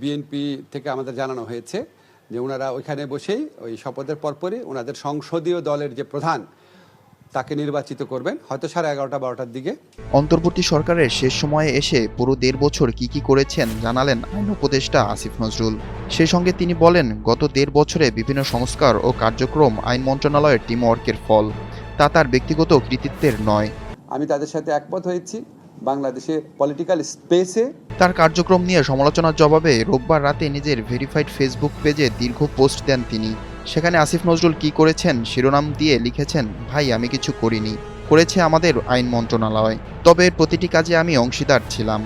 BNP থেকে আমাদের জানানো হয়েছে যে ওনারা ওইখানে বসেই ওই শপথের পরপরই ওনাদের সংসদীয় দলের যে প্রধান তাকে নির্বাচিত করবেন, হয়তো 11:30-12টার দিকে। অন্তর্বর্তী সরকারের শেষ সময়ে এসে পুরো 1.5 বছর কি করেছেন জানালেন আইন উপদেষ্টা আসিফ নজরুল। সেই সঙ্গে তিনি বলেন, গত 1.5 বছরে বিভিন্ন সংস্কার ও কার্যক্রম আইন মন্ত্রণালয়ের টিমওয়ার্কের ফল, তা তার ব্যক্তিগত কৃতিত্বের নয়। আমি তাদের সাথে একমত হয়েছি বাংলাদেশের পলিটিক্যাল স্পেসে। তার কার্যক্রম নিয়ে সমালোচনার জবাবে রোববার রাতে নিজের ভেরিফাইড ফেসবুক পেজে দীর্ঘ পোস্ট দেন তিনি। সেখানে আসিফ নজরুল কি করেছেন শিরোনাম দিয়ে লিখেছেন, ভাই আমি কিছু করিনি, করেছে আমাদের আইন মন্ত্রণালয়, তবে এর প্রতিটি কাজে আমি অংশীদার ছিলাম।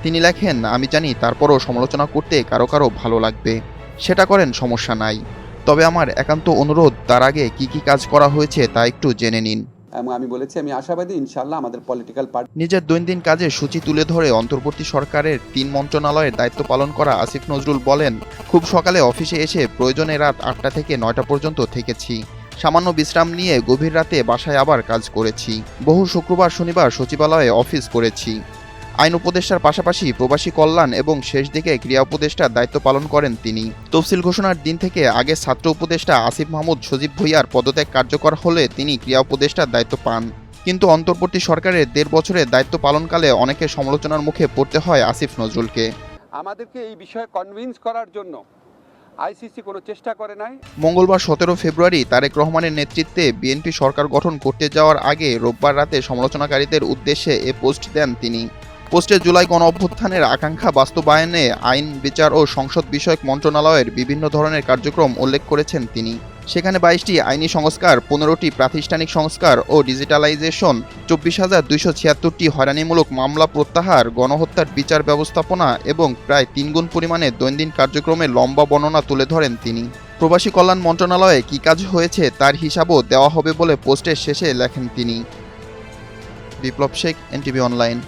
তিনি লেখেন, আমি জানি তারপরও সমালোচনা করতে কারো কারো ভালো লাগবে, সেটা করেন, সমস্যা নাই, তবে আমার একান্ত অনুরোধ তার আগে কি কাজ করা হয়েছে তা একটু জেনে নিন। এবং আমি বলেছি আমি আশাবাদী ইনশাআল্লাহ আমাদের পলিটিক্যাল পার্টি। নিজের দৈনন্দিন কাজের সূচি তুলে ধরে অন্তর্বর্তী সরকারের 3 মন্ত্রণালয়ের দায়িত্ব পালন করা আসিফ নজরুল বলেন, খুব সকালে অফিসে এসে প্রয়োজনে রাত 8টা থেকে 9টা পর্যন্ত থেকেছি, সামান্য বিশ্রাম নিয়ে গভীর রাতে বাসায় আবার কাজ করেছি, বহু শুক্রবার শনিবার সচিবালয়ে অফিস করেছি। আইন উপদেষ্টার পাশাপাশি প্রবাসী কল্যাণ এবং শেষ দিকে ক্রীড়া উপদেষ্টার দায়িত্ব পালন করেন তিনি। তফসিল ঘোষণার দিন থেকে আগে ছাত্র উপদেষ্টা আসিফ মাহমুদ সজীব ভুঁইয়ার পদত্যাগ কার্যকর হলে তিনি ক্রীড়া উপদেষ্টার দায়িত্ব পান। কিন্তু অন্তর্বর্তী সরকারের 1.5 বছরের দায়িত্ব পালনকালে অনেকের সমালোচনার মুখে পড়তে হয় আসিফ নজরুলকে। আমাদেরকে এই বিষয়ে কনভিন্স করার জন্য আইসিসি কোনো চেষ্টা করে নাই। মঙ্গলবার 17 ফেব্রুয়ারি তারেক রহমানের নেতৃত্বে বিএনপি সরকার গঠন করতে যাওয়ার আগে রোববার রাতে সমালোচনাকারীদের উদ্দেশ্যে এ পোস্ট দেন তিনি। পোস্টে জুলাই গণঅভ্যুত্থানের আকাঙ্ক্ষা বাস্তবায়নে আইন, বিচার ও সংসদ বিষয়ক মন্ত্রণালয়ের বিভিন্ন ধরনের কার্যক্রম উল্লেখ করেছেন তিনি। সেখানে 22টি আইনি সংস্কার, 15টি প্রাতিষ্ঠানিক সংস্কার ও ডিজিটালাইজেশন, 24,276টি হয়রানিমূলক মামলা প্রত্যাহার, গণহত্যার বিচার ব্যবস্থাপনা এবং প্রায় 3 গুণ পরিমাণে দৈনন্দিন কার্যক্রমের লম্বা বর্ণনা তুলে ধরেন তিনি। প্রবাসী কল্যাণ মন্ত্রণালয়ে কী কাজ হয়েছে তার হিসাবও দেওয়া হবে বলে পোস্টের শেষে লেখেন তিনি। বিপ্লব শেখ, এনটিভি অনলাইন।